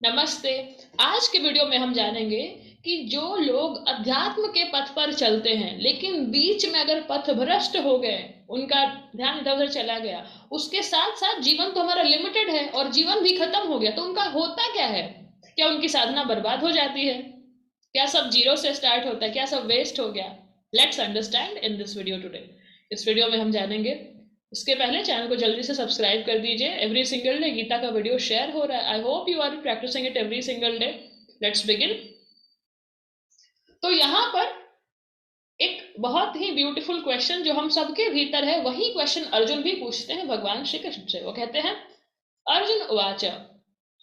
नमस्ते। आज के वीडियो में हम जानेंगे कि जो लोग अध्यात्म के पथ पर चलते हैं लेकिन बीच में अगर पथ भ्रष्ट हो गए, उनका ध्यान इधर उधर चला गया, उसके साथ साथ जीवन तो हमारा लिमिटेड है और जीवन भी खत्म हो गया, तो उनका होता क्या है? क्या उनकी साधना बर्बाद हो जाती है? क्या सब जीरो से स्टार्ट होता है? क्या सब वेस्ट हो गया? Let's understand in this video today. इस वीडियो में हम जानेंगे। उसके पहले चैनल को जल्दी से सब्सक्राइब कर दीजिए। एवरी सिंगल डे गीता का वीडियो शेयर हो रहा है। I hope you are practicing it every single day. Let's begin. तो यहाँ पर एक बहुत ही ब्यूटीफुल क्वेश्चन जो हम सबके भीतर है, वही क्वेश्चन अर्जुन भी पूछते हैं भगवान श्री कृष्ण से। वो कहते हैं, अर्जुन उवाच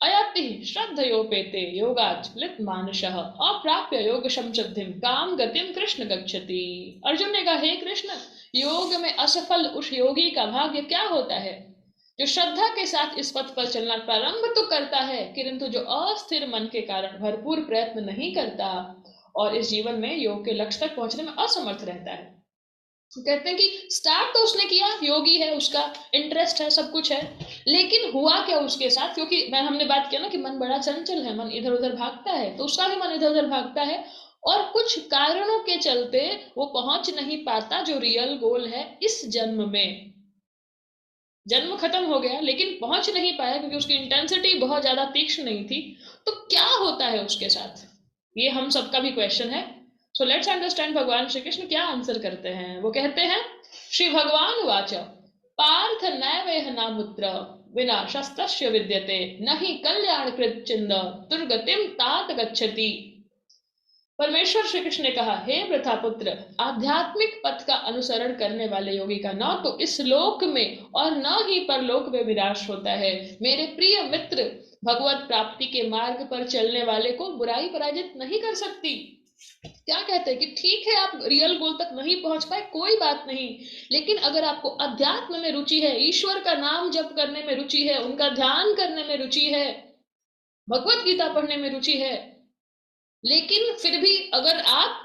अयाति श्रद्धयोपेते योगाच लित मानसः अप्राप्य योग संसिद्धिम काम गतिम कृष्ण गच्छति। अर्जुन ने कहा, हे कृष्ण, योग में असफल उस योगी का भाग्य क्या होता है जो श्रद्धा के साथ इस पथ पर चलना प्रारंभ तो करता है, किंतु जो अस्थिर मन के कारण भरपूर प्रयत्न नहीं करता और इस जीवन में योग के लक्ष्य तक पहुंचने में असमर्थ रहता है। कहते हैं कि स्टार्ट तो उसने किया, योगी है, उसका इंटरेस्ट है, सब कुछ है, लेकिन हुआ क्या उसके साथ? क्योंकि हमने बात किया ना कि मन बड़ा चंचल है, मन इधर उधर भागता है, तो उसका भी मन इधर उधर भागता है और कुछ कारणों के चलते वो पहुंच नहीं पाता जो रियल गोल है इस जन्म में। जन्म खत्म हो गया लेकिन पहुंच नहीं पाया क्योंकि उसकी इंटेंसिटी बहुत ज्यादा तीक्ष्ण नहीं थी। तो क्या होता है उसके साथ? ये हम सबका भी क्वेश्चन है। सो लेट्स अंडरस्टैंड भगवान श्री कृष्ण क्या आंसर करते हैं। वो कहते हैं, श्री भगवान वाच पार्थ नैवेह नामुत्र विनाशस्तस्य विद्यते न हि कल्याण कृत चिंद दुर्गतिम तात गच्छति। परमेश्वर श्री कृष्ण ने कहा, हे प्रथापुत्र, आध्यात्मिक पथ का अनुसरण करने वाले योगी का न तो इस लोक में और न ही परलोक में विनाश होता है। मेरे प्रिय मित्र, भगवत प्राप्ति के मार्ग पर चलने वाले को बुराई पराजित नहीं कर सकती। क्या कहते हैं कि ठीक है, आप रियल गोल तक नहीं पहुंच पाए, कोई बात नहीं, लेकिन अगर आपको अध्यात्म में रुचि है, ईश्वर का नाम जप करने में रुचि है, उनका ध्यान करने में रुचि है, भगवत गीता पढ़ने में रुचि है, लेकिन फिर भी अगर आप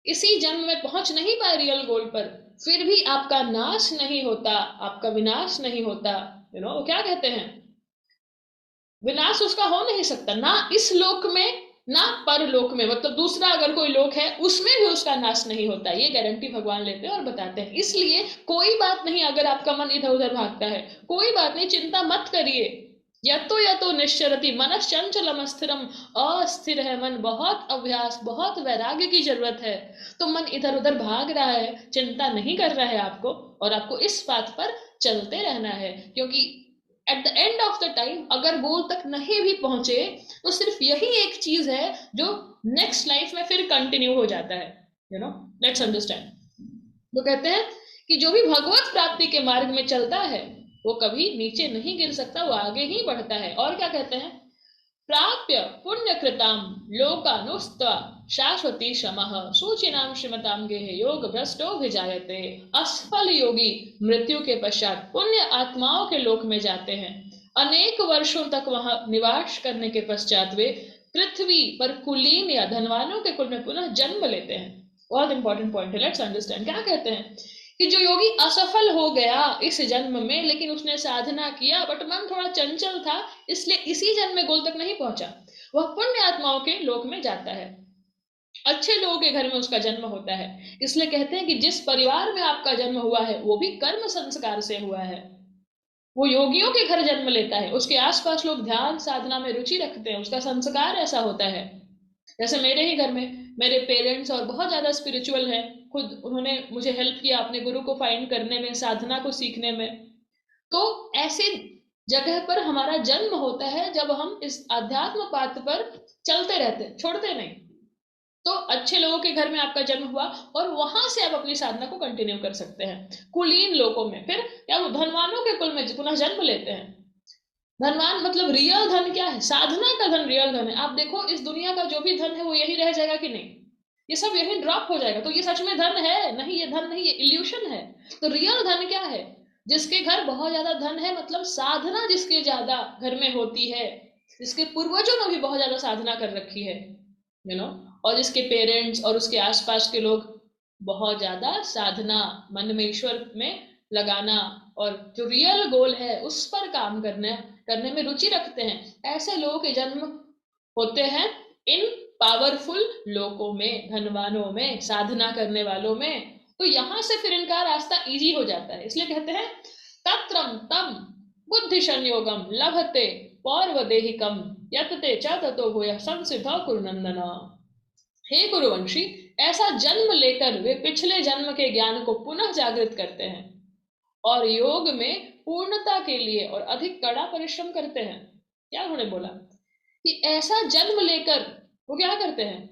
इसी जन्म में पहुंच नहीं पाए रियल गोल पर, फिर भी आपका नाश नहीं होता, आपका विनाश नहीं होता। वो क्या कहते हैं, विनाश उसका हो नहीं सकता, ना इस लोक में ना परलोक में, मतलब दूसरा अगर कोई लोक है उसमें भी उसका नाश नहीं होता। ये गारंटी भगवान लेते हैं और बताते हैं। इसलिए कोई बात नहीं अगर आपका मन इधर उधर भागता है, कोई बात नहीं, चिंता मत करिए। यतो निश्चरति मनस चंचलम अस्थिरम। अस्थिर है मन, बहुत अभ्यास, बहुत वैराग्य की जरूरत है। तो मन इधर उधर भाग रहा है, चिंता नहीं कर रहा है आपको, और आपको इस बात पर चलते रहना है, क्योंकि at the end of the time अगर गोल तक नहीं भी पहुंचे तो सिर्फ यही एक चीज है जो नेक्स्ट लाइफ में फिर कंटिन्यू हो जाता है। Let's understand. तो कहते हैं कि जो भी भगवत प्राप्ति के मार्ग में चलता है वो कभी नीचे नहीं गिर सकता, वो आगे ही बढ़ता है। और क्या कहते हैं, प्राप्य पुण्यकृतां लोकानुस्त्वा शाश्वती शमः सूचिनां श्रीमतां गेहे योग भ्रष्टो भिजायते। असफल योगी मृत्यु के पश्चात पुण्य आत्माओं के लोक में जाते हैं। अनेक वर्षों तक वहां निवास करने के पश्चात वे पृथ्वी पर कुलीन या धनवानों के कुल में पुनः जन्म लेते हैं। बहुत इंपॉर्टेंट पॉइंट है, लेट्स अंडरस्टैंड। क्या कहते हैं कि जो योगी असफल हो गया इस जन्म में, लेकिन उसने साधना किया बट मन थोड़ा चंचल था, इसलिए इसी जन्म में गोल तक नहीं पहुंचा, वह पुण्य आत्माओं के लोक में जाता है। अच्छे लोगों के घर में उसका जन्म होता है। इसलिए कहते हैं कि जिस परिवार में आपका जन्म हुआ है वो भी कर्म संस्कार से हुआ है। वो योगियों के घर जन्म लेता है, उसके आसपास लोग ध्यान साधना में रुचि रखते हैं, उसका संस्कार ऐसा होता है। जैसे मेरे ही घर में मेरे पेरेंट्स और बहुत ज्यादा स्पिरिचुअल हैं, खुद उन्होंने मुझे हेल्प किया अपने गुरु को फाइंड करने में, साधना को सीखने में। तो ऐसे जगह पर हमारा जन्म होता है जब हम इस आध्यात्म पाथ पर चलते रहते, छोड़ते नहीं। तो अच्छे लोगों के घर में आपका जन्म हुआ और वहां से आप अपनी साधना को कंटिन्यू कर सकते हैं। कुलीन लोगों में फिर या वो धनवानों के कुल में पुनः जन्म लेते हैं। धनवान मतलब रियल धन क्या है? साधना का धन रियल धन है। आप देखो इस दुनिया का जो भी धन है वो यही रह जाएगा कि नहीं? ये सब यही ड्रॉप हो जाएगा। तो ये सच में धन है? नहीं, ये धन नहीं, ये इल्यूशन है। तो रियल धन क्या है? जिसके घर बहुत ज्यादा धन है, मतलब साधना जिसके ज्यादा घर में होती है, जिसके पूर्वजों ने भी बहुत ज्यादा साधना कर रखी है, यू नो और जिसके पेरेंट्स और उसके आसपास के लोग बहुत ज्यादा साधना, मन में ईश्वर में लगाना और जो रियल गोल है उस पर काम करने करने में रुचि रखते हैं, ऐसे लोगों के जन्म होते हैं इन पावरफुल लोगों में, धनवानों में, साधना करने वालों में। तो यहां से फिर इनका रास्ता इजी हो जाता है। इसलिए कहते हैं तत्रम तम बुद्धि संयोगम लभते पौर्वदेहिकम यतते च ततो भूय संसिद्ध कुरुनंदन। हे गुरुवंशी, ऐसा जन्म लेकर वे पिछले जन्म के ज्ञान को पुनः जागृत करते हैं और योग में पूर्णता के लिए और अधिक कड़ा परिश्रम करते हैं। क्या उन्होंने बोला कि ऐसा जन्म लेकर वो क्या करते हैं?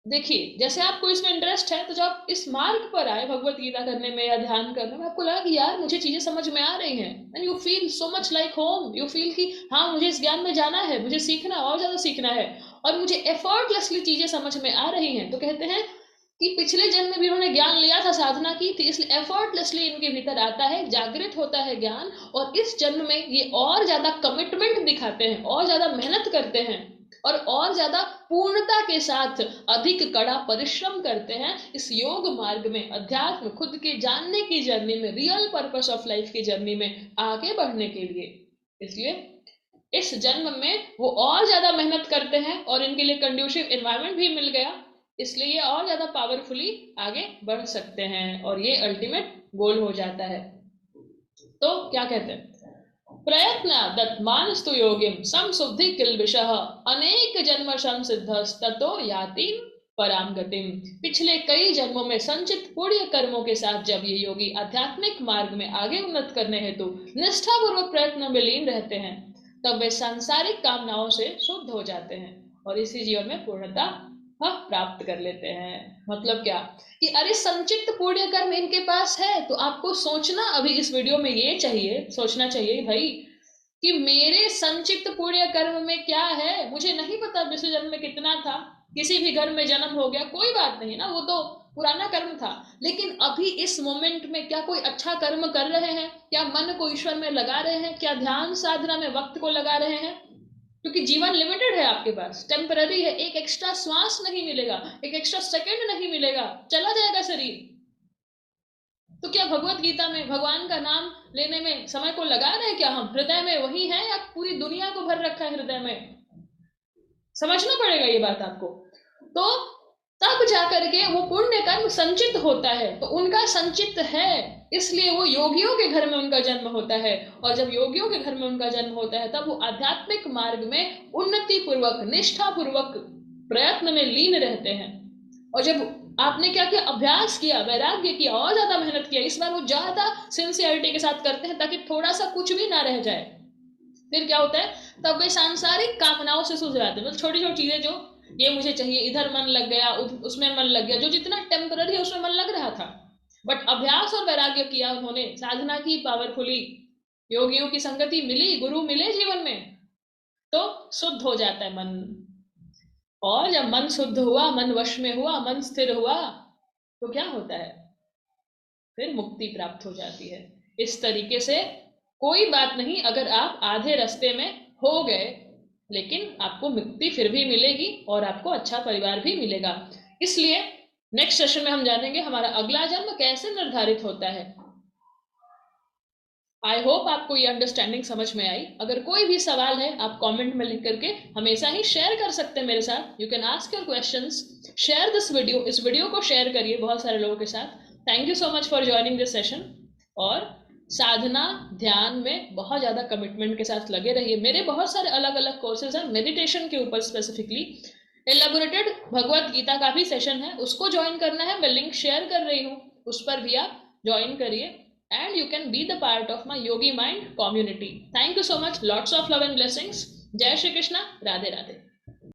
देखिए, जैसे आपको इसमें इंटरेस्ट है, तो जब आप इस मार्ग पर आए भगवत गीता करने में या ध्यान करने में, आपको लगा कि यार मुझे चीजें समझ में आ रही हैं, and you feel so much like home, you feel कि हाँ मुझे इस ज्ञान में जाना है, मुझे सीखना और ज्यादा सीखना है, और मुझे एफर्टलेसली चीजें समझ में आ रही हैं। तो कहते हैं कि पिछले जन्म में भी उन्होंने ज्ञान लिया था, साधना की थी, इसलिए एफर्टलेसली इनके भीतर आता है, जागृत होता है ज्ञान, और इस जन्म में ये और ज्यादा कमिटमेंट दिखाते हैं, और ज्यादा मेहनत करते हैं, और ज्यादा पूर्णता के साथ अधिक कड़ा परिश्रम करते हैं इस योग मार्ग में, अध्यात्म, खुद के जानने की जर्नी में, रियल पर्पस ऑफ लाइफ की जर्नी में आगे बढ़ने के लिए। इसलिए इस जन्म में वो और ज्यादा मेहनत करते हैं, और इनके लिए कंड्यूसिव एनवायरनमेंट भी मिल गया, इसलिए ये और ज्यादा पावरफुली आगे बढ़ सकते हैं, और ये अल्टीमेट गोल हो जाता है। तो क्या कहते हैं? प्रयत्नादत्मानस्तु योगिम संशुद्धि किल्बिषः अनेक जन्म संसिद्धस्ततो याति पराम गतिम। पिछले कई जन्मों में संचित पुण्य कर्मों के साथ जब ये योगी आध्यात्मिक मार्ग में आगे उन्नत करने हेतु निष्ठापूर्वक प्रयत्न में लीन रहते हैं, तब वे सांसारिक कामनाओं से शुद्ध हो जाते हैं और इसी जीवन में पूर्णता प्राप्त कर लेते हैं। मतलब क्या कि अरे संचित पुण्य कर्म इनके पास है, तो आपको सोचना अभी इस वीडियो में ये चाहिए, सोचना चाहिए भाई कि मेरे संचित पुण्य कर्म में क्या है। मुझे नहीं पता पिछले जन्म में कितना था, किसी भी घर में जन्म हो गया, कोई बात नहीं ना, वो तो पुराना कर्म था, लेकिन अभी इस मोमेंट में क्या कोई अच्छा कर्म कर रहे हैं? क्या मन को ईश्वर में लगा रहे हैं? क्या ध्यान साधना में वक्त को लगा रहे हैं? क्योंकि जीवन लिमिटेड है, आपके पास टेम्पररी है, एक एक्स्ट्रा श्वास नहीं मिलेगा, एक एक्स्ट्रा सेकंड नहीं मिलेगा, चला जाएगा शरीर। तो क्या भगवत गीता में भगवान का नाम लेने में समय को लगा रहे हैं? क्या हम हृदय में वही है या पूरी दुनिया को भर रखा है हृदय में? समझना पड़ेगा ये बात आपको। तो तब जाकर के वो पुण्य कर्म संचित होता है, तो उनका संचित है, इसलिए वो योगियों के घर में उनका जन्म होता है, और जब योगियों के घर में उनका जन्म होता है तब वो आध्यात्मिक मार्ग में उन्नति पूर्वक, निष्ठा पूर्वक प्रयत्न में लीन रहते हैं। और जब आपने क्या किया? अभ्यास किया, वैराग्य किया, और ज्यादा मेहनत किया, इस बार वो ज्यादा सिंसियरिटी के साथ करते हैं ताकि थोड़ा सा कुछ भी ना रह जाए। फिर क्या होता है? तब वे सांसारिक कामनाओं से सूझ जाते हैं। मतलब छोटी छोटी चीजें, जो ये मुझे चाहिए, इधर मन लग गया, उसमें मन लग गया, जो जितना टेम्पररी है उसमें मन लग रहा था, बट अभ्यास और वैराग्य किया उन्होंने, साधना की पावरफुली, योगियों की संगति मिली, गुरु मिले जीवन में, तो शुद्ध हो जाता है मन। और जब मन शुद्ध हुआ, मन वश में हुआ, मन स्थिर हुआ, तो क्या होता है? फिर मुक्ति प्राप्त हो जाती है। इस तरीके से कोई बात नहीं अगर आप आधे रास्ते में हो गए, लेकिन आपको मुक्ति फिर भी मिलेगी और आपको अच्छा परिवार भी मिलेगा। इसलिए नेक्स्ट सेशन में हम जानेंगे हमारा अगला जन्म कैसे निर्धारित होता है। आई होप आपको ये अंडरस्टैंडिंग समझ में आई। अगर कोई भी सवाल है, आप कमेंट में लिख करके हमेशा ही शेयर कर सकते हैं मेरे साथ। You can ask your questions, share this video, इस वीडियो को शेयर करिए बहुत सारे लोगों के साथ। Thank you so much for joining this session. और साधना, ध्यान में बहुत ज़्यादा कमिटमेंट के साथ लगे रहिए। मेरे बहुत सारे अलग अलग कोर्सेज हैं मेडिटेशन के ऊपर, स्पेसिफिकली एलेबोरेटेड भगवत गीता का भी सेशन है, उसको ज्वाइन करना है, मैं लिंक शेयर कर रही हूँ, उस पर भी आप ज्वाइन करिए, and you can be the part of my Yogi Mind community. Thank you so much. Lots of love and blessings. Jai Shri Krishna. Radhe Radhe.